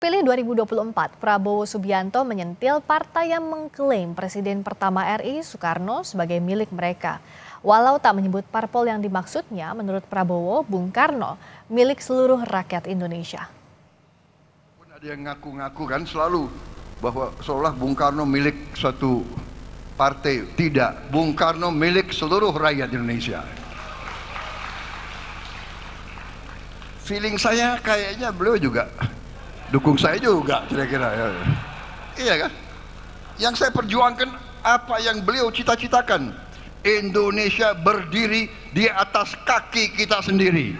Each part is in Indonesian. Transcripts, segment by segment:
terpilih 2024, Prabowo Subianto menyentil partai yang mengklaim Presiden pertama RI Soekarno sebagai milik mereka. Walau tak menyebut parpol yang dimaksudnya, menurut Prabowo, Bung Karno milik seluruh rakyat Indonesia. Ada yang ngaku-ngaku kan selalu bahwa seolah Bung Karno milik suatu partai. Tidak, Bung Karno milik seluruh rakyat Indonesia. Feeling saya kayaknya beliau juga dukung saya juga kira-kira. Iya kan? Yang saya perjuangkan apa yang beliau cita-citakan. Indonesia berdiri di atas kaki kita sendiri.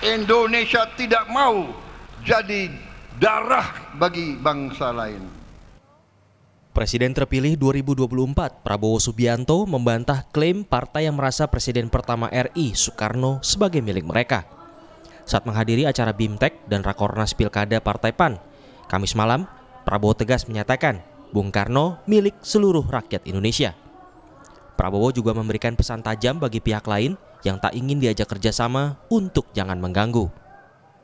Indonesia tidak mau jadi darah bagi bangsa lain. Presiden terpilih 2024, Prabowo Subianto membantah klaim partai yang merasa Presiden pertama RI Soekarno sebagai milik mereka. Saat menghadiri acara BIMTEK dan Rakornas Pilkada Partai PAN, Kamis malam, Prabowo tegas menyatakan Bung Karno milik seluruh rakyat Indonesia. Prabowo juga memberikan pesan tajam bagi pihak lain yang tak ingin diajak kerjasama untuk jangan mengganggu.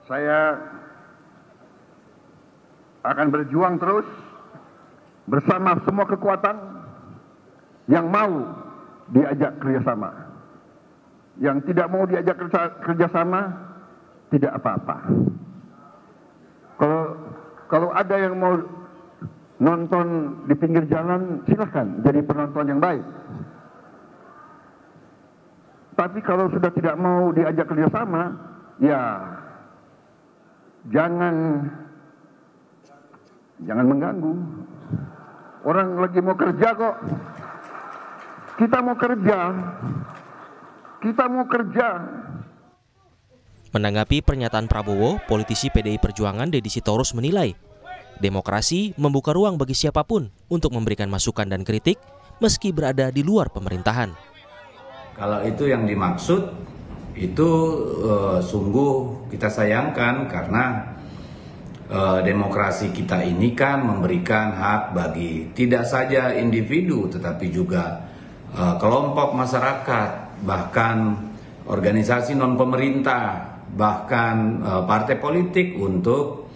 Saya akan berjuang terus bersama semua kekuatan yang mau diajak kerjasama. Yang tidak mau diajak kerjasama, tidak apa-apa. Kalau ada yang mau nonton di pinggir jalan, silahkan jadi penonton yang baik. Tapi kalau sudah tidak mau diajak kerjasama, ya jangan mengganggu. Orang lagi mau kerja kok. Kita mau kerja. Menanggapi pernyataan Prabowo, politisi PDI Perjuangan Deddy Sitorus menilai demokrasi membuka ruang bagi siapapun untuk memberikan masukan dan kritik meski berada di luar pemerintahan. Kalau itu yang dimaksud, itu sungguh kita sayangkan karena demokrasi kita ini kan memberikan hak bagi tidak saja individu tetapi juga kelompok masyarakat, bahkan organisasi non pemerintah, bahkan partai politik untuk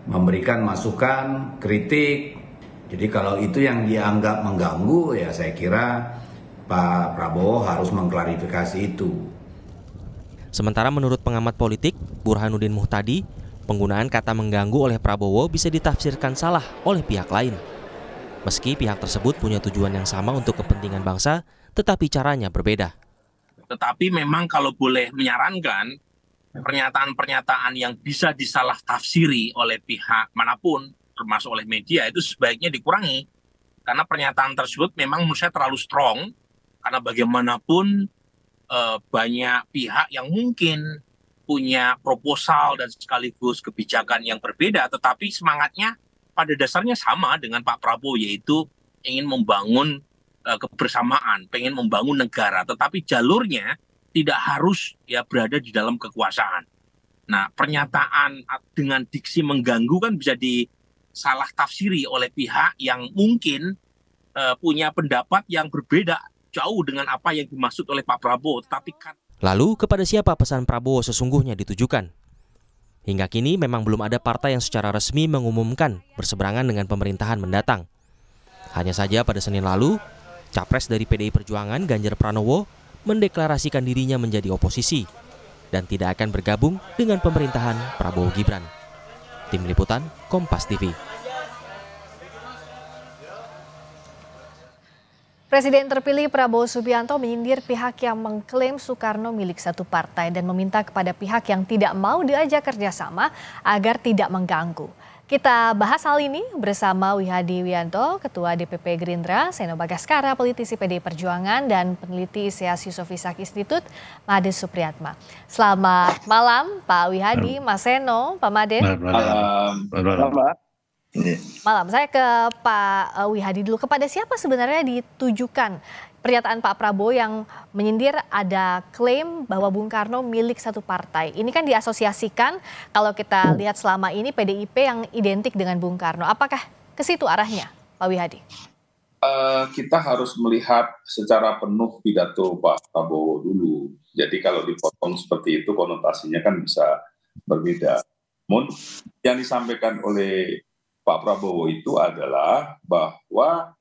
memberikan masukan, kritik. Jadi kalau itu yang dianggap mengganggu, ya saya kira Pak Prabowo harus mengklarifikasi itu. Sementara menurut pengamat politik Burhanuddin Muhtadi, penggunaan kata mengganggu oleh Prabowo bisa ditafsirkan salah oleh pihak lain. Meski pihak tersebut punya tujuan yang sama untuk kepentingan bangsa, tetapi caranya berbeda. Tetapi memang kalau boleh menyarankan, pernyataan-pernyataan yang bisa disalah tafsiri oleh pihak manapun, termasuk oleh media, itu sebaiknya dikurangi. Karena pernyataan tersebut memang menurut saya terlalu strong, karena bagaimanapun banyak pihak yang mungkin punya proposal dan sekaligus kebijakan yang berbeda, tetapi semangatnya pada dasarnya sama dengan Pak Prabowo, yaitu ingin membangun kebersamaan, pengen membangun negara, tetapi jalurnya tidak harus ya berada di dalam kekuasaan. Nah, pernyataan dengan diksi mengganggu kan bisa disalah tafsiri oleh pihak yang mungkin punya pendapat yang berbeda jauh dengan apa yang dimaksud oleh Pak Prabowo. Lalu kepada siapa pesan Prabowo sesungguhnya ditujukan? Hingga kini memang belum ada partai yang secara resmi mengumumkan berseberangan dengan pemerintahan mendatang. Hanya saja pada Senin lalu, Capres dari PDI Perjuangan Ganjar Pranowo mendeklarasikan dirinya menjadi oposisi dan tidak akan bergabung dengan pemerintahan Prabowo Gibran. Tim Liputan, Kompas TV. Presiden terpilih Prabowo Subianto menyindir pihak yang mengklaim Soekarno milik satu partai dan meminta kepada pihak yang tidak mau diajak kerjasama agar tidak mengganggu. Kita bahas hal ini bersama Wihadi Wianto, Ketua DPP Gerindra, Seno Bagaskara, politisi PDI Perjuangan, dan peneliti ISEAS Yusof Ishak Institut, Made Supriyatma. Selamat malam Pak Wihadi, Mas Seno, Pak Made. Malam, saya ke Pak Wihadi dulu. Kepada siapa sebenarnya ditujukan pernyataan Pak Prabowo yang menyindir ada klaim bahwa Bung Karno milik satu partai? Ini kan diasosiasikan kalau kita lihat selama ini PDIP yang identik dengan Bung Karno. Apakah ke situ arahnya, Pak Wihadi? Kita harus melihat secara penuh pidato Pak Prabowo dulu. Jadi kalau dipotong seperti itu konotasinya kan bisa berbeda. Namun yang disampaikan oleh Pak Prabowo itu adalah bahwa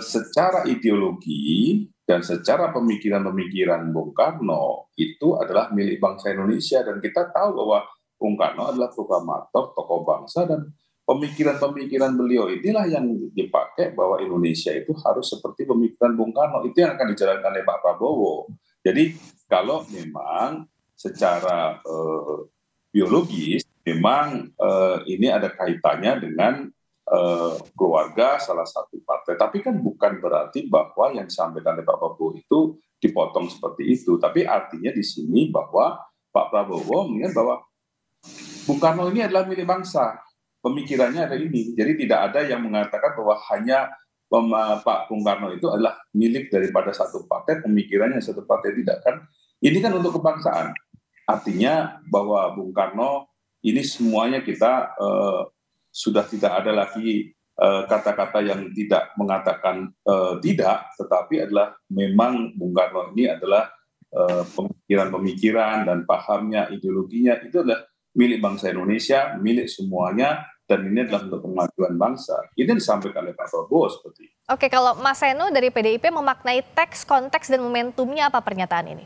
secara ideologi dan secara pemikiran-pemikiran Bung Karno itu adalah milik bangsa Indonesia, dan kita tahu bahwa Bung Karno adalah proklamator, tokoh bangsa, dan pemikiran-pemikiran beliau inilah yang dipakai bahwa Indonesia itu harus seperti pemikiran Bung Karno. Itu yang akan dijalankan oleh Pak Prabowo. Jadi kalau memang secara biologis memang ini ada kaitannya dengan keluarga salah satu partai, tapi kan bukan berarti bahwa yang disampaikan oleh Pak Prabowo itu dipotong seperti itu. Tapi artinya di sini bahwa Pak Prabowo mengingat bahwa Bung Karno ini adalah milik bangsa, pemikirannya ada ini. Jadi tidak ada yang mengatakan bahwa hanya Pak Bung Karno itu adalah milik daripada satu partai, pemikirannya satu partai, tidak kan? Ini kan untuk kebangsaan. Artinya bahwa Bung Karno ini semuanya kita sudah tidak ada lagi kata-kata yang tidak mengatakan tidak, tetapi adalah memang Bung Karno ini adalah pemikiran-pemikiran dan pahamnya, ideologinya itu adalah milik bangsa Indonesia, milik semuanya, dan ini adalah untuk kemajuan bangsa. Ini disampaikan oleh Pak Prabowo seperti itu. Oke, kalau Mas Seno dari PDIP memaknai teks, konteks, dan momentumnya apa pernyataan ini?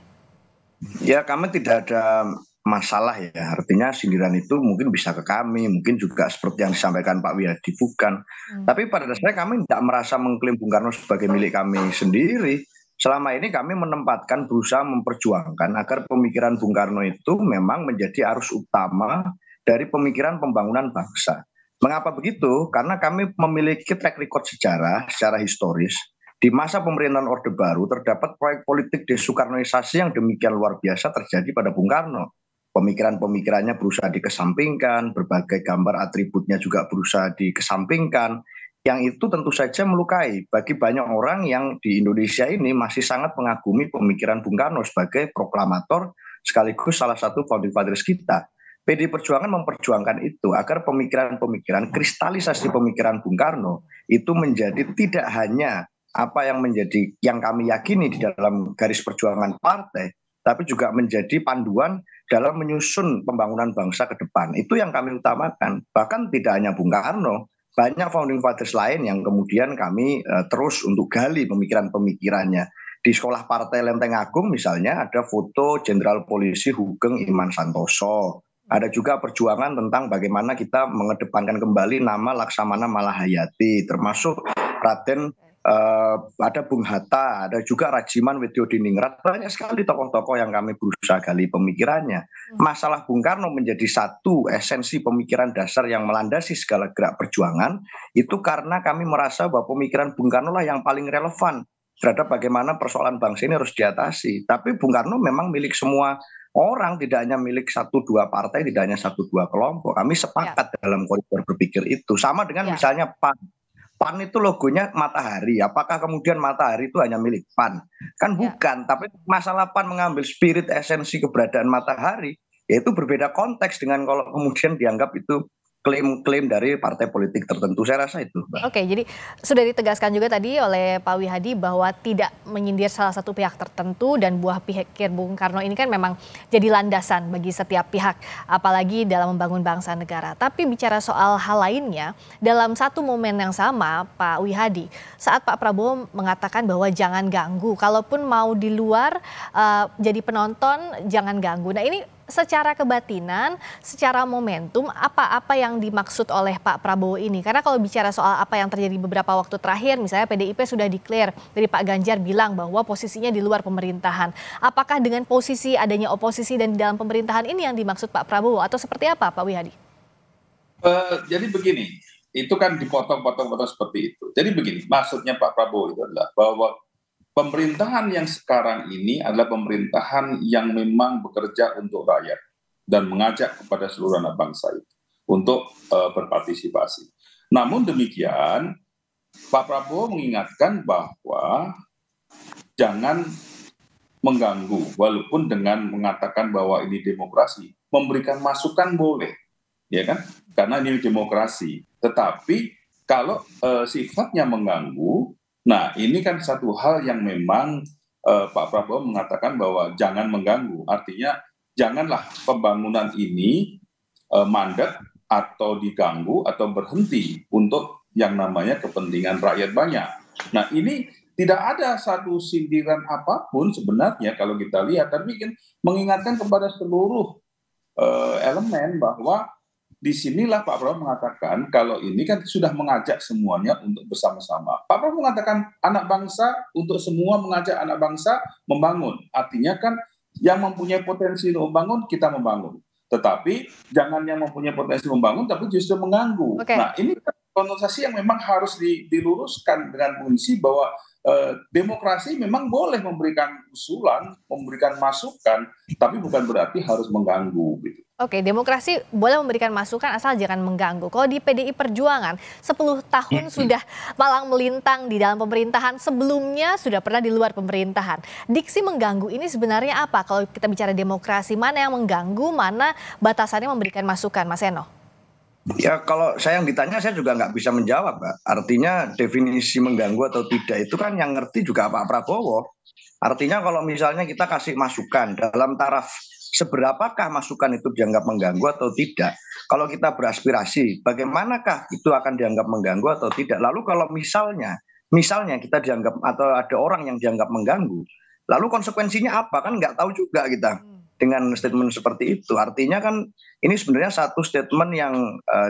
Ya, kami tidak ada masalah ya, artinya sindiran itu mungkin bisa ke kami, mungkin juga seperti yang disampaikan Pak Wiyadi, bukan. Tapi pada dasarnya kami tidak merasa mengklaim Bung Karno sebagai milik kami sendiri. Selama ini kami menempatkan, berusaha memperjuangkan agar pemikiran Bung Karno itu memang menjadi arus utama dari pemikiran pembangunan bangsa. Mengapa begitu? Karena kami memiliki track record sejarah, secara historis. Di masa pemerintahan Orde Baru terdapat proyek politik desoekarnoisasi yang demikian luar biasa terjadi pada Bung Karno. Pemikiran-pemikirannya berusaha dikesampingkan, berbagai gambar atributnya juga berusaha dikesampingkan, yang itu tentu saja melukai bagi banyak orang yang di Indonesia ini masih sangat mengagumi pemikiran Bung Karno sebagai proklamator sekaligus salah satu founding fathers kita. PDI Perjuangan memperjuangkan itu agar pemikiran-pemikiran, kristalisasi pemikiran Bung Karno itu menjadi tidak hanya apa yang menjadi yang kami yakini di dalam garis perjuangan partai, tapi juga menjadi panduan dalam menyusun pembangunan bangsa ke depan. Itu yang kami utamakan. Bahkan tidak hanya Bung Karno, banyak founding fathers lain yang kemudian kami terus untuk gali pemikiran-pemikirannya. Di sekolah partai Lenteng Agung misalnya ada foto Jenderal Polisi Hugeng Iman Santoso. Ada juga perjuangan tentang bagaimana kita mengedepankan kembali nama Laksamana Malahayati, termasuk Raden ada Bung Hatta, ada juga Rajiman Widyodiningrat. Banyak sekali tokoh-tokoh yang kami berusaha gali pemikirannya. Masalah Bung Karno menjadi satu esensi pemikiran dasar yang melandasi segala gerak perjuangan, itu karena kami merasa bahwa pemikiran Bung Karno lah yang paling relevan terhadap bagaimana persoalan bangsa ini harus diatasi. Tapi Bung Karno memang milik semua orang, tidak hanya milik satu dua partai, tidak hanya satu dua kelompok. Kami sepakat dalam koridor berpikir itu. Sama dengan misalnya PAN. PAN itu logonya matahari. Apakah kemudian matahari itu hanya milik PAN? Kan bukan. Tapi masalah PAN mengambil spirit esensi keberadaan matahari, yaitu berbeda konteks dengan kalau kemudian dianggap itu klaim-klaim dari partai politik tertentu. Saya rasa itu, Mbak. Oke, jadi sudah ditegaskan juga tadi oleh Pak Wihadi bahwa tidak menyindir salah satu pihak tertentu, dan buah pikir Bung Karno ini kan memang jadi landasan bagi setiap pihak, apalagi dalam membangun bangsa negara. Tapi bicara soal hal lainnya, dalam satu momen yang sama, Pak Wihadi, saat Pak Prabowo mengatakan bahwa jangan ganggu, kalaupun mau di luar jadi penonton jangan ganggu. Nah, ini secara kebatinan, secara momentum, apa yang dimaksud oleh Pak Prabowo ini? Karena kalau bicara soal apa yang terjadi beberapa waktu terakhir, misalnya PDIP sudah declare dari Pak Ganjar bilang bahwa posisinya di luar pemerintahan. Apakah dengan posisi adanya oposisi dan di dalam pemerintahan ini yang dimaksud Pak Prabowo, atau seperti apa, Pak Wihadi? Jadi begini, itu kan dipotong-potong seperti itu. Jadi begini, maksudnya Pak Prabowo itu adalah bahwa pemerintahan yang sekarang ini adalah pemerintahan yang memang bekerja untuk rakyat dan mengajak kepada seluruh anak bangsa itu untuk berpartisipasi. Namun demikian, Pak Prabowo mengingatkan bahwa jangan mengganggu, walaupun dengan mengatakan bahwa ini demokrasi, memberikan masukan boleh, ya kan? Karena ini demokrasi. Tetapi kalau sifatnya mengganggu, nah, ini kan satu hal yang memang Pak Prabowo mengatakan bahwa jangan mengganggu. Artinya janganlah pembangunan ini mandek atau diganggu atau berhenti untuk yang namanya kepentingan rakyat banyak. Nah, ini tidak ada satu sindiran apapun sebenarnya kalau kita lihat, tapi kan mengingatkan kepada seluruh elemen bahwa disinilah Pak Prabowo mengatakan kalau ini kan sudah mengajak semuanya untuk bersama-sama. Pak Prabowo mengatakan anak bangsa, untuk semua mengajak anak bangsa membangun. Artinya kan yang mempunyai potensi untuk membangun, kita membangun. Tetapi jangan yang mempunyai potensi membangun tapi justru mengganggu. Okay. Nah, ini kan konotasi yang memang harus diluruskan dengan fungsi bahwa demokrasi memang boleh memberikan usulan, memberikan masukan, tapi bukan berarti harus mengganggu gitu. Oke, demokrasi boleh memberikan masukan asal jangan mengganggu. Kalau di PDI Perjuangan 10 tahun sudah malang melintang di dalam pemerintahan, sebelumnya sudah pernah di luar pemerintahan. Diksi mengganggu ini sebenarnya apa? Kalau kita bicara demokrasi, mana yang mengganggu, mana batasannya memberikan masukan, Mas Eno? Ya kalau saya yang ditanya saya juga nggak bisa menjawab, Mbak. Artinya definisi mengganggu atau tidak itu kan yang ngerti juga Pak Prabowo. Artinya kalau misalnya kita kasih masukan dalam taraf seberapakah masukan itu dianggap mengganggu atau tidak. Kalau kita beraspirasi, bagaimanakah itu akan dianggap mengganggu atau tidak. Lalu kalau misalnya kita dianggap atau ada orang yang dianggap mengganggu, lalu konsekuensinya apa? Kan nggak tahu juga kita dengan statement seperti itu. Artinya kan ini sebenarnya satu statement yang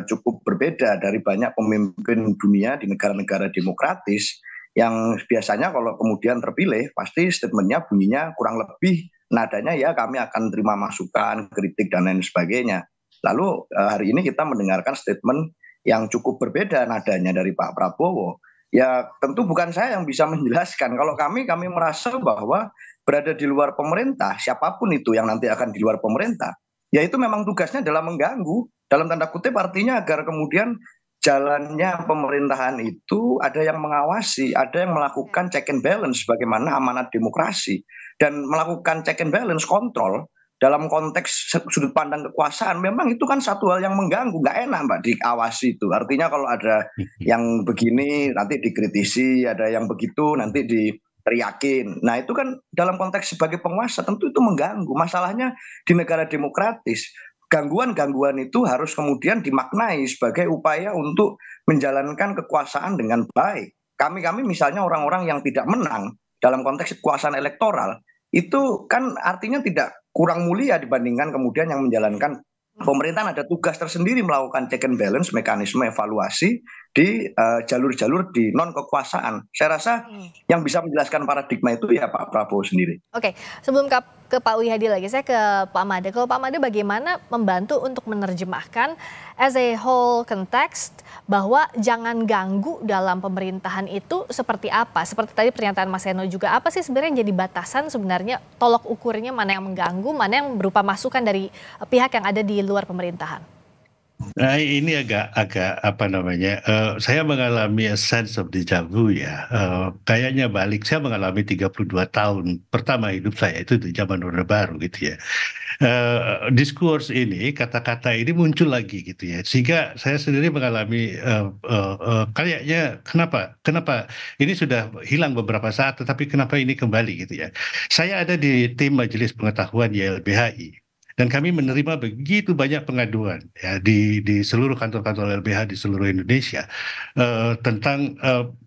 cukup berbeda dari banyak pemimpin dunia di negara-negara demokratis yang biasanya kalau kemudian terpilih pasti statementnya bunyinya kurang lebih nadanya ya kami akan terima masukan, kritik dan lain sebagainya. Lalu hari ini kita mendengarkan statement yang cukup berbeda nadanya dari Pak Prabowo. Ya tentu bukan saya yang bisa menjelaskan. Kalau kami merasa bahwa berada di luar pemerintah, siapapun itu yang nanti akan di luar pemerintah, ya itu memang tugasnya adalah mengganggu. Dalam tanda kutip artinya agar kemudian jalannya pemerintahan itu ada yang mengawasi, ada yang melakukan check and balance bagaimana amanat demokrasi. Dan melakukan check and balance, kontrol dalam konteks sudut pandang kekuasaan memang itu kan satu hal yang mengganggu, nggak enak Mbak diawasi itu. Artinya kalau ada yang begini nanti dikritisi, ada yang begitu nanti diteriakin. Nah itu kan dalam konteks sebagai penguasa tentu itu mengganggu. Masalahnya di negara demokratis gangguan-gangguan itu harus kemudian dimaknai sebagai upaya untuk menjalankan kekuasaan dengan baik. Kami misalnya orang-orang yang tidak menang dalam konteks kekuasaan elektoral itu kan artinya tidak kurang mulia dibandingkan kemudian yang menjalankan pemerintahan. Ada tugas tersendiri melakukan check and balance, mekanisme evaluasi di jalur-jalur di non kekuasaan. Saya rasa yang bisa menjelaskan paradigma itu ya Pak Prabowo sendiri. Oke, sebelum ke Pak Wihadi lagi, saya ke Pak Made. Kalau Pak Made bagaimana membantu untuk menerjemahkan as a whole context bahwa jangan ganggu dalam pemerintahan itu seperti apa? Seperti tadi pernyataan Mas Eno juga, apa sih sebenarnya yang jadi batasan sebenarnya tolok ukurnya mana yang mengganggu, mana yang berupa masukan dari pihak yang ada di luar pemerintahan? Nah, ini agak apa namanya, saya mengalami a sense of deja vu ya, kayaknya balik, saya mengalami 32 tahun pertama hidup saya itu di zaman Orde Baru gitu ya. Diskurs ini, kata-kata ini muncul lagi gitu ya, sehingga saya sendiri mengalami kayaknya kenapa ini sudah hilang beberapa saat, tetapi kenapa ini kembali gitu ya. Saya ada di tim Majelis Pengetahuan YLBHI. Dan kami menerima begitu banyak pengaduan ya di seluruh kantor-kantor LBH di seluruh Indonesia tentang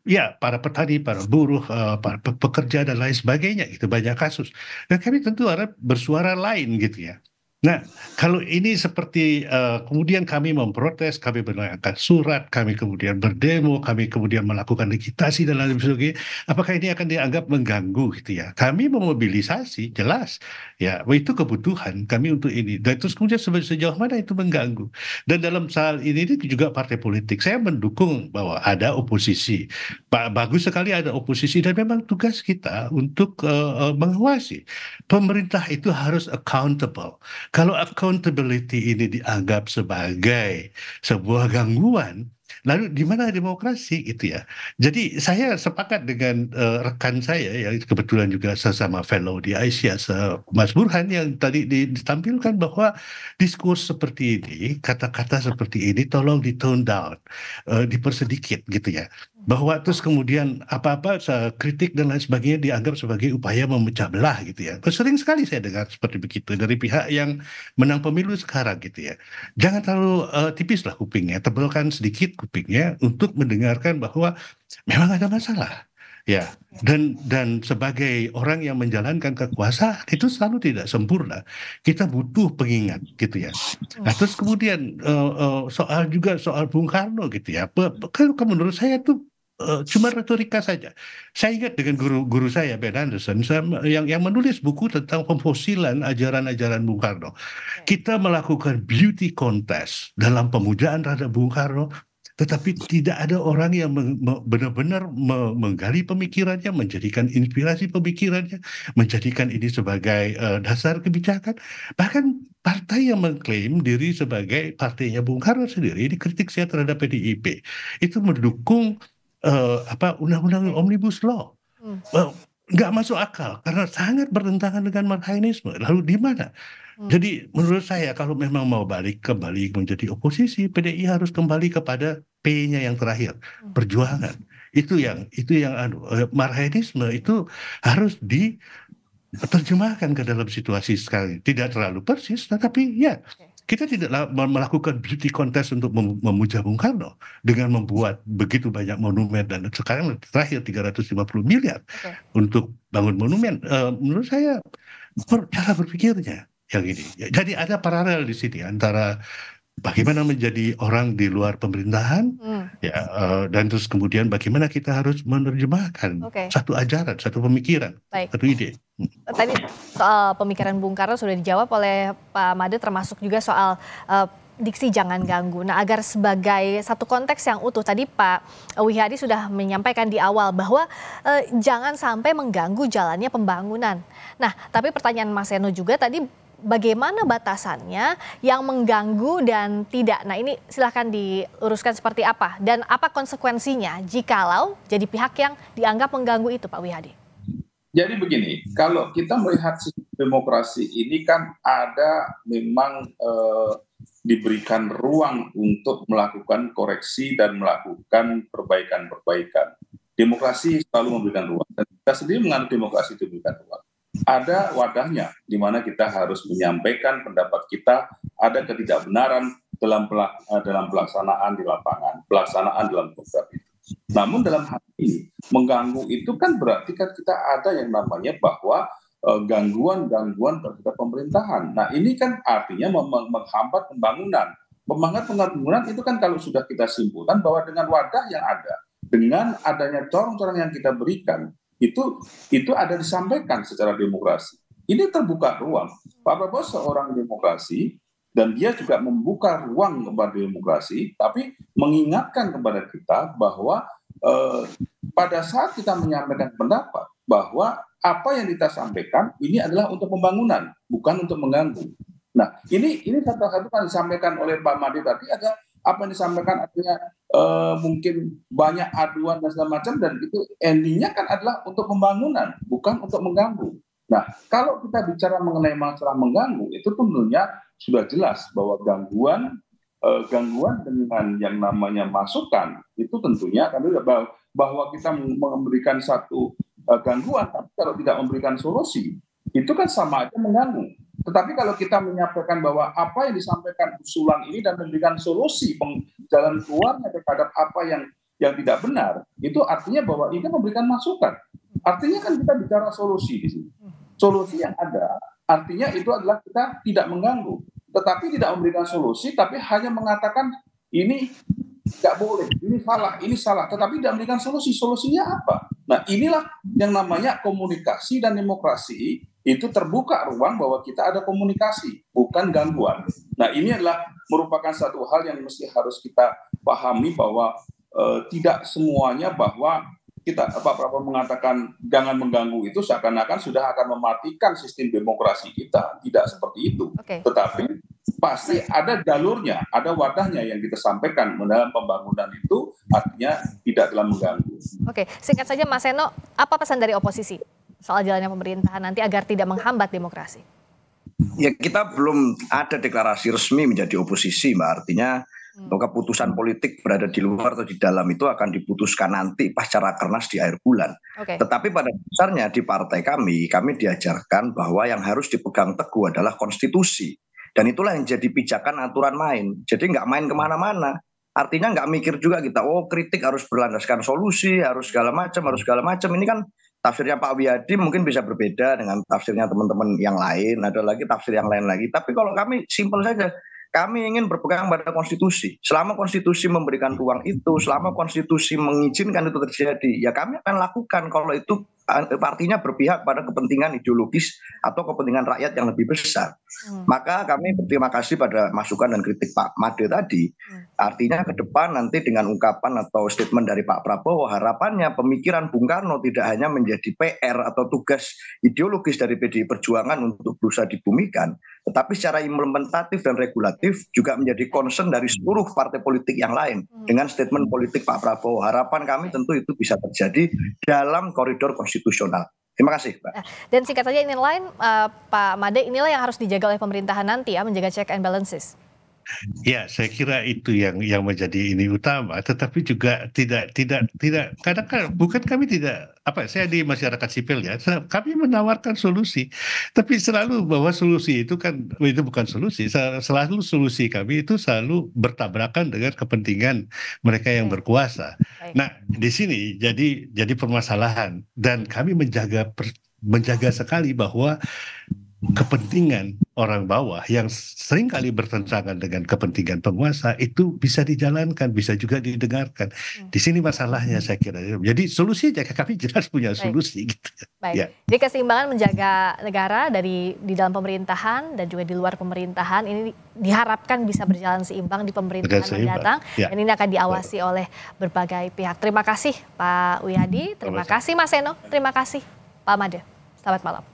ya para petani, para buruh, para pekerja dan lain sebagainya, itu banyak kasus. Dan kami tentu harap bersuara lain gitu ya. Nah, kalau ini seperti kemudian kami memprotes, kami melayangkan surat, kami kemudian berdemo, kami kemudian melakukan agitasi dan lain sebagainya, apakah ini akan dianggap mengganggu gitu ya? Kami memobilisasi, jelas, ya itu kebutuhan kami untuk ini. Dan terus kemudian sejauh mana itu mengganggu? Dan dalam soal ini juga partai politik, saya mendukung bahwa ada oposisi. Bagus sekali ada oposisi dan memang tugas kita untuk mengawasi. Pemerintah itu harus accountable. Kalau accountability ini dianggap sebagai sebuah gangguan, lalu di mana demokrasi gitu ya. Jadi saya sepakat dengan rekan saya yang kebetulan juga sesama fellow di Aisyah, Mas Burhan yang tadi ditampilkan bahwa diskurs seperti ini, kata-kata seperti ini tolong di tone down, dipersedikit gitu ya. bahwa terus kemudian apa-apa kritik dan lain sebagainya dianggap sebagai upaya memecah belah gitu ya. Sering sekali saya dengar seperti begitu dari pihak yang menang pemilu sekarang gitu ya. Jangan terlalu tipislah kupingnya, tebalkan sedikit kupingnya untuk mendengarkan bahwa memang ada masalah. Ya, dan sebagai orang yang menjalankan kekuasaan itu selalu tidak sempurna. Kita butuh pengingat gitu ya. Nah, terus kemudian soal Bung Karno gitu ya. Kalau menurut saya itu cuma retorika saja. Saya ingat dengan guru saya Ben Anderson yang menulis buku tentang pemfosilan ajaran-ajaran Bung Karno. Kita melakukan beauty contest dalam pemujaan terhadap Bung Karno, tetapi tidak ada orang yang benar-benar menggali pemikirannya, menjadikan inspirasi pemikirannya, menjadikan ini sebagai dasar kebijakan. Bahkan partai yang mengklaim diri sebagai partainya Bung Karno sendiri, ini kritik saya terhadap PDIP, itu mendukung undang-undang Omnibus Law. Nggak masuk akal karena sangat bertentangan dengan marxisme. Lalu di mana? Jadi menurut saya kalau memang mau kembali menjadi oposisi, PDI harus kembali kepada P-nya yang terakhir, perjuangan. Itu yang marxisme itu harus diterjemahkan ke dalam situasi sekarang. Tidak terlalu persis, tetapi ya kita tidak melakukan beauty contest untuk memuja Bung Karno dengan membuat begitu banyak monumen dan sekarang terakhir 350 miliar untuk bangun monumen. Menurut saya cara berpikirnya yang ini. Jadi ada paralel di sini antara bagaimana menjadi orang di luar pemerintahan, dan terus kemudian bagaimana kita harus menerjemahkan satu ajaran, satu pemikiran, satu ide. Tadi soal pemikiran Bung Karno sudah dijawab oleh Pak Made, termasuk juga soal diksi jangan ganggu. Nah, agar sebagai satu konteks yang utuh, tadi Pak Wihadi sudah menyampaikan di awal bahwa jangan sampai mengganggu jalannya pembangunan. Nah, tapi pertanyaan Mas Seno juga tadi, bagaimana batasannya yang mengganggu dan tidak? Nah, ini silahkan diluruskan seperti apa dan apa konsekuensinya jikalau jadi pihak yang dianggap mengganggu itu, Pak Wihadi? Jadi begini, kalau kita melihat sistem demokrasi ini kan ada memang diberikan ruang untuk melakukan koreksi dan melakukan perbaikan-perbaikan. Demokrasi selalu memberikan ruang dan kita sendiri menganut demokrasi itu memberikan ruang. Ada wadahnya di mana kita harus menyampaikan pendapat kita, ada ketidakbenaran dalam pelaksanaan di lapangan, pelaksanaan dalam program itu. Namun dalam hal ini mengganggu itu kan berarti kan kita ada yang namanya bahwa gangguan-gangguan terhadap pemerintahan. Nah, ini kan artinya menghambat pembangunan. Pembangunan itu kan kalau sudah kita simpulkan bahwa dengan wadah yang ada, dengan adanya corong-corong yang kita berikan, itu ada disampaikan secara demokrasi. Ini terbuka ruang. Pak Prabowo seorang demokrasi dan dia juga membuka ruang kepada demokrasi, tapi mengingatkan kepada kita bahwa pada saat kita menyampaikan pendapat bahwa apa yang kita sampaikan ini adalah untuk pembangunan, bukan untuk mengganggu. Nah, ini satu-satu yang disampaikan oleh Pak Made tadi, ada apa yang disampaikan artinya mungkin banyak aduan dan segala macam, dan itu endingnya kan adalah untuk pembangunan, bukan untuk mengganggu. Nah, kalau kita bicara mengenai masalah mengganggu, itu tentunya sudah jelas bahwa gangguan dengan yang namanya masukan, itu tentunya kan bahwa kita memberikan satu gangguan, tapi kalau tidak memberikan solusi, itu kan sama aja mengganggu. Tetapi kalau kita menyampaikan bahwa apa yang disampaikan usulan ini dan memberikan solusi jalan keluarnya terhadap apa yang tidak benar, itu artinya bahwa ini memberikan masukan. Artinya kan kita bicara solusi di sini. Solusi yang ada, artinya itu adalah kita tidak mengganggu, tetapi tidak memberikan solusi, tapi hanya mengatakan ini nggak boleh, ini salah, tetapi tidak memberikan solusi. Solusinya apa? Nah, inilah yang namanya komunikasi dan demokrasi, itu terbuka ruang bahwa kita ada komunikasi, bukan gangguan. Nah, ini adalah merupakan satu hal yang mesti harus kita pahami bahwa tidak semuanya bahwa Pak Prabowo mengatakan jangan mengganggu itu seakan-akan sudah akan mematikan sistem demokrasi kita. Tidak seperti itu. Tetapi pasti ada jalurnya, ada wadahnya yang kita sampaikan dalam pembangunan itu, artinya tidak dalam mengganggu. Oke, singkat saja Mas Seno, apa pesan dari oposisi soal jalannya pemerintahan nanti agar tidak menghambat demokrasi? Ya, kita belum ada deklarasi resmi menjadi oposisi, Mbak. Artinya Keputusan politik berada di luar atau di dalam itu akan diputuskan nanti pasca rakernas di akhir bulan. Tetapi pada dasarnya di partai kami diajarkan bahwa yang harus dipegang teguh adalah konstitusi. Dan itulah yang jadi pijakan aturan main. Jadi nggak main kemana-mana. Artinya nggak mikir juga kita, kritik harus berlandaskan solusi, harus segala macam. Ini kan tafsirnya Pak Wiyadi mungkin bisa berbeda dengan tafsirnya teman-teman yang lain. Ada lagi tafsir yang lain lagi. Tapi kalau kami simpel saja. Kami ingin berpegang pada konstitusi. Selama konstitusi memberikan ruang itu, selama konstitusi mengizinkan itu terjadi, ya kami akan lakukan kalau itu artinya berpihak pada kepentingan ideologis atau kepentingan rakyat yang lebih besar. Maka kami berterima kasih pada masukan dan kritik Pak Made tadi. Artinya ke depan nanti dengan ungkapan atau statement dari Pak Prabowo, harapannya pemikiran Bung Karno tidak hanya menjadi PR atau tugas ideologis dari PDI Perjuangan untuk berusaha dibumikan, tetapi secara implementatif dan regulatif juga menjadi concern dari seluruh partai politik yang lain dengan statement politik Pak Prabowo. Harapan kami tentu itu bisa terjadi dalam koridor konstitusional. Terima kasih, Pak. Dan singkat saja ini lain, Pak Made, inilah yang harus dijaga oleh pemerintahan nanti ya, menjaga check and balances. Ya, saya kira itu yang menjadi ini utama, tetapi juga tidak kadang-kadang bukan kami tidak saya di masyarakat sipil ya, kami menawarkan solusi, tapi selalu bahwa solusi itu kan itu bukan solusi, selalu solusi kami itu selalu bertabrakan dengan kepentingan mereka yang berkuasa. Nah, di sini jadi permasalahan dan kami menjaga sekali bahwa kepentingan orang bawah yang seringkali bertentangan dengan kepentingan penguasa itu bisa dijalankan, bisa juga didengarkan. Di sini masalahnya saya kira. Jadi solusinya kami jelas punya solusi. Gitu. Baik. Ya. Jadi keseimbangan menjaga negara di dalam pemerintahan dan juga di luar pemerintahan ini diharapkan bisa berjalan seimbang di pemerintahan mendatang. Ya. Dan ini akan diawasi oleh berbagai pihak. Terima kasih Pak Wiyadi, terima kasih Mas Seno, terima kasih Pak Made. Selamat malam.